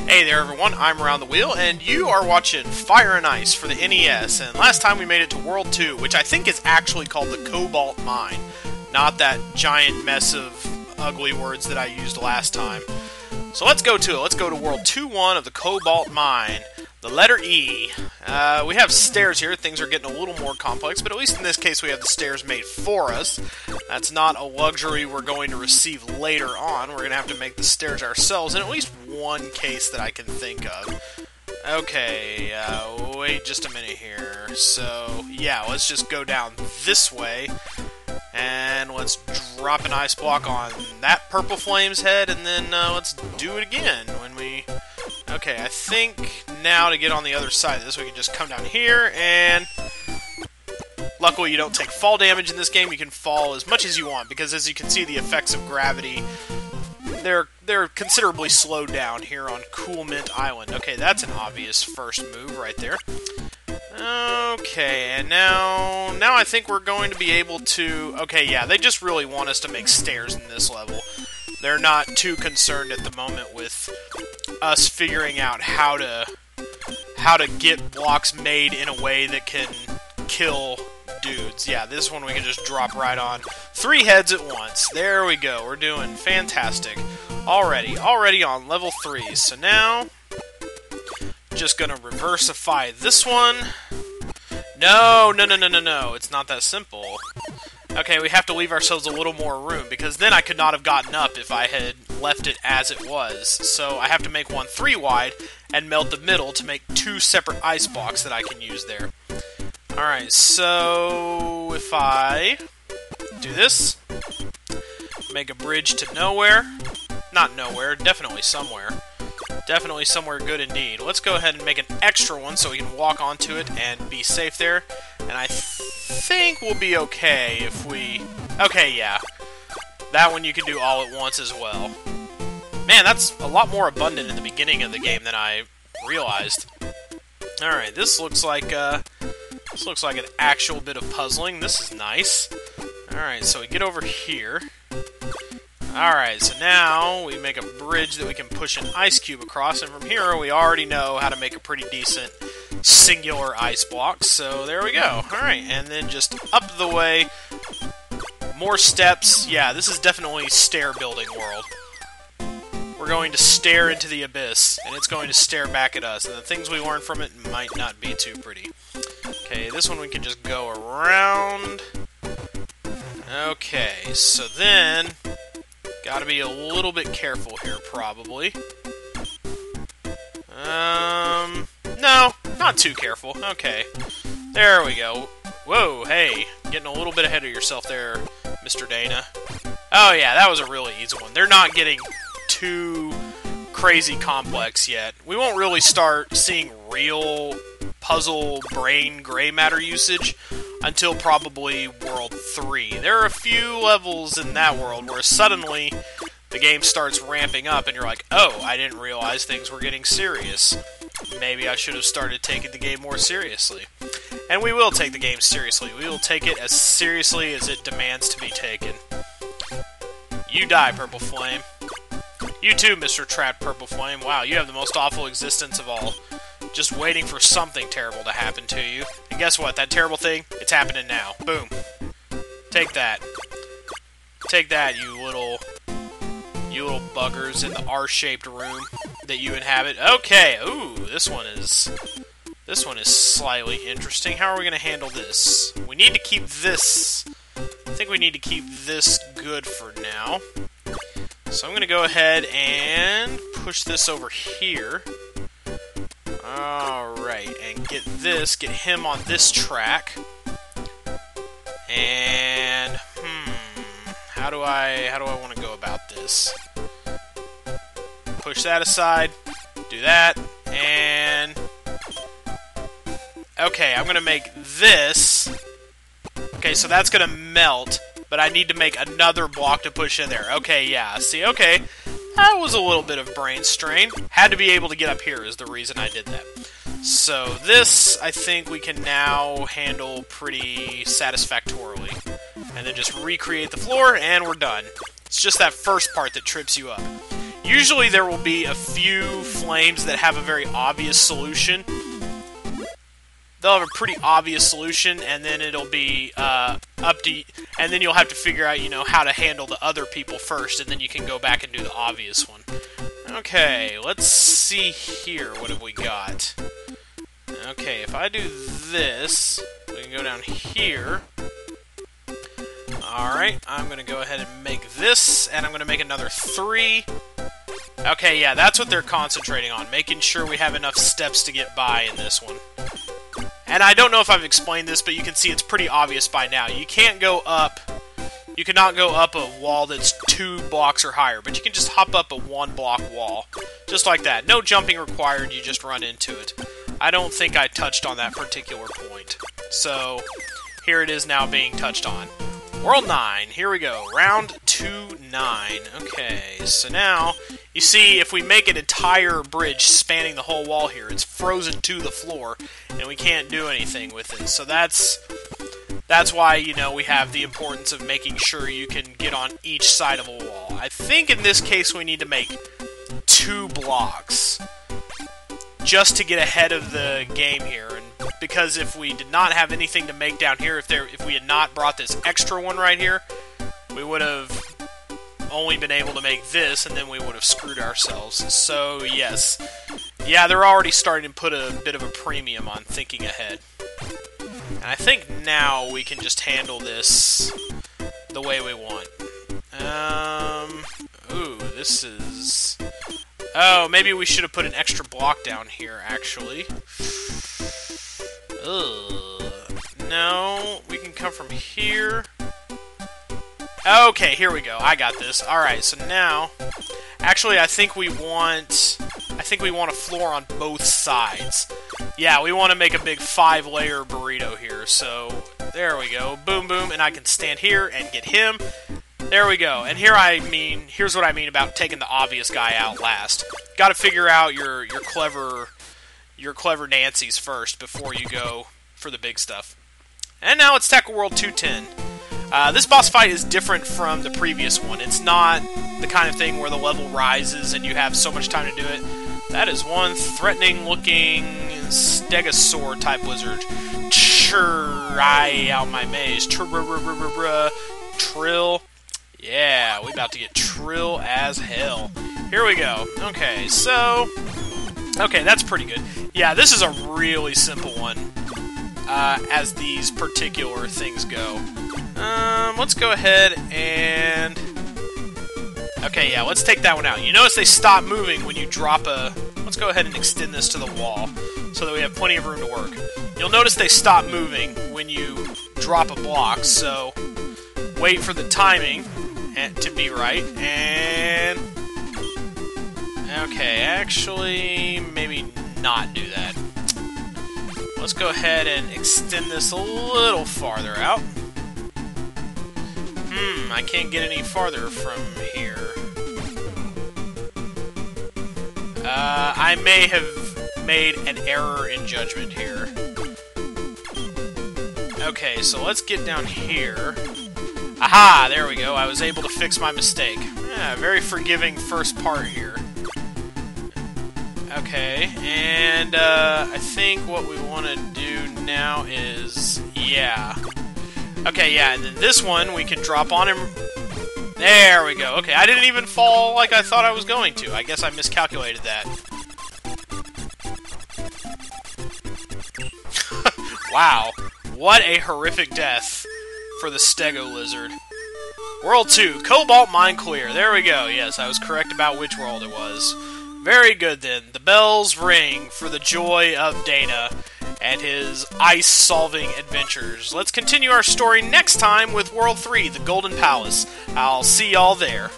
Hey there everyone, I'm Around the Wheel, and you are watching Fire and Ice for the NES, and last time we made it to World 2, which I think is actually called the Cobalt Mine, not that giant mess of ugly words that I used last time. So let's go to it. Let's go to World 2-1 of the Cobalt Mine, the letter E. We have stairs here. Things are getting a little more complex, but at least in this case we have the stairs made for us. That's not a luxury we're going to receive later on. We're going to have to make the stairs ourselves in at least one case that I can think of. Okay, wait just a minute here. So, yeah, let's just go down this way. And let's drop an ice block on that Purple Flame's head, and then let's do it again when we... Okay, I think now to get on the other side of this, we can just come down here, and... Luckily, you don't take fall damage in this game. You can fall as much as you want, because as you can see, the effects of gravity, they're considerably slowed down here on Cool Mint Island. Okay, that's an obvious first move right there. Okay, and now I think we're going to be able to... Okay, yeah, they just really want us to make stairs in this level. They're not too concerned at the moment with us figuring out how to get blocks made in a way that can kill dudes. Yeah, this one we can just drop right on. 3 heads at once. There we go. We're doing fantastic. Already on level 3. So now... just gonna reversify this one. No. It's not that simple. Okay, we have to leave ourselves a little more room, because then I could not have gotten up if I had left it as it was. So I have to make one 3 wide and melt the middle to make 2 separate ice blocks that I can use there. Alright, so if I do this, make a bridge to nowhere. Not nowhere, definitely somewhere. Definitely somewhere good indeed. Let's go ahead and make an extra one so we can walk onto it and be safe there. And I think we'll be okay if we... Okay, yeah. That one you can do all at once as well. Man, that's a lot more abundant in the beginning of the game than I realized. Alright, this looks like an actual bit of puzzling. This is nice. Alright, so we get over here. Alright, so now we make a bridge that we can push an ice cube across, and from here we already know how to make a pretty decent singular ice block, so there we go. Alright, and then just up the way, more steps. Yeah, this is definitely stair building world. We're going to stare into the abyss, and it's going to stare back at us, and the things we learn from it might not be too pretty. Okay, this one we can just go around. Okay, so then... gotta be a little bit careful here, probably. No, not too careful. Okay. There we go. Whoa, hey. Getting a little bit ahead of yourself there, Mr. Dana. Oh yeah, that was a really easy one. They're not getting too crazy complex yet. We won't really start seeing real puzzle brain gray matter usage until probably World 3. There are a few levels in that world where suddenly the game starts ramping up and you're like, oh, I didn't realize things were getting serious. Maybe I should have started taking the game more seriously. And we will take the game seriously. We will take it as seriously as it demands to be taken. You die, Purple Flame. You too, Mr. Trapped Purple Flame. Wow, you have the most awful existence of all. Just waiting for something terrible to happen to you. And guess what? That terrible thing, it's happening now. Boom. Take that. Take that, you little buggers in the R-shaped room that you inhabit. Okay, ooh, this one is slightly interesting. How are we going to handle this? We need to keep this... I think we need to keep this good for now. So I'm going to go ahead and push this over here. Alright, and get him on this track. And, how do I want to go about this? Push that aside, do that, and... Okay, I'm gonna make this. Okay, so that's gonna melt, but I need to make another block to push in there. Okay, yeah, see, okay. That was a little bit of brain strain. Had to be able to get up here is the reason I did that. So this, I think we can now handle pretty satisfactorily. And then just recreate the floor, and we're done. It's just that first part that trips you up. Usually there will be a few flames that have a very obvious solution. They'll have a pretty obvious solution, and then it'll be up to, and then you'll have to figure out, you know, how to handle the other people first, and then you can go back and do the obvious one. Okay, let's see here. What have we got? Okay, if I do this, we can go down here. Alright, I'm going to go ahead and make this, and I'm going to make another 3. Okay, yeah, that's what they're concentrating on, making sure we have enough steps to get by in this one. And I don't know if I've explained this, but you can see it's pretty obvious by now. You can't go up, you cannot go up a wall that's 2 blocks or higher, but you can just hop up a 1-block wall. Just like that. No jumping required, you just run into it. I don't think I touched on that particular point. So, here it is now being touched on. World 9, here we go. Round 2-9. Okay, so now, you see, if we make an entire bridge spanning the whole wall here, it's frozen to the floor, and we can't do anything with it. So that's why, you know, we have the importance of making sure you can get on each side of a wall. I think in this case we need to make 2 blocks just to get ahead of the game here, and because if we did not have anything to make down here, if we had not brought this extra one right here, we would have only been able to make this, and then we would have screwed ourselves. So, yes. Yeah, they're already starting to put a bit of a premium on thinking ahead. And I think now we can just handle this the way we want. Ooh, this is... Oh, maybe we should have put an extra block down here, actually. Ugh. No, we can come from here. Okay, here we go. I got this. Alright, so now... Actually, I think we want a floor on both sides. Yeah, we want to make a big 5-layer burrito here, so... There we go. Boom, boom, and I can stand here and get him. There we go. And here's what I mean about taking the obvious guy out last. Got to figure out your clever Nancy's first before you go for the big stuff. And now let's tackle World 210. This boss fight is different from the previous one. It's not the kind of thing where the level rises and you have so much time to do it. That is one threatening-looking stegosaur type lizard. Try out my maze. Trill. Yeah, we about to get trill as hell. Here we go. Okay, so... Okay, that's pretty good. Yeah, this is a really simple one, as these particular things go. Let's go ahead and... Okay, yeah, let's take that one out. You notice they stop moving when you drop a... Let's go ahead and extend this to the wall, so that we have plenty of room to work. You'll notice they stop moving when you drop a block, so... Wait for the timing to be right, and... Okay, actually, maybe not do that. Let's go ahead and extend this a little farther out. I can't get any farther from here. I may have made an error in judgment here. Okay, so let's get down here. Aha! There we go. I was able to fix my mistake. Yeah, very forgiving first part here. Okay, and I think what we want to do now is... Yeah. Okay, yeah, and then this one we can drop on him. There we go. Okay, I didn't even fall like I thought I was going to. I guess I miscalculated that. Wow. What a horrific death for the Stego Lizard. World 2, Cobalt Mine Clear. There we go. Yes, I was correct about which world it was. Very good, then. The bells ring for the joy of Dana and his ice-solving adventures. Let's continue our story next time with World 3, the Golden Palace. I'll see y'all there.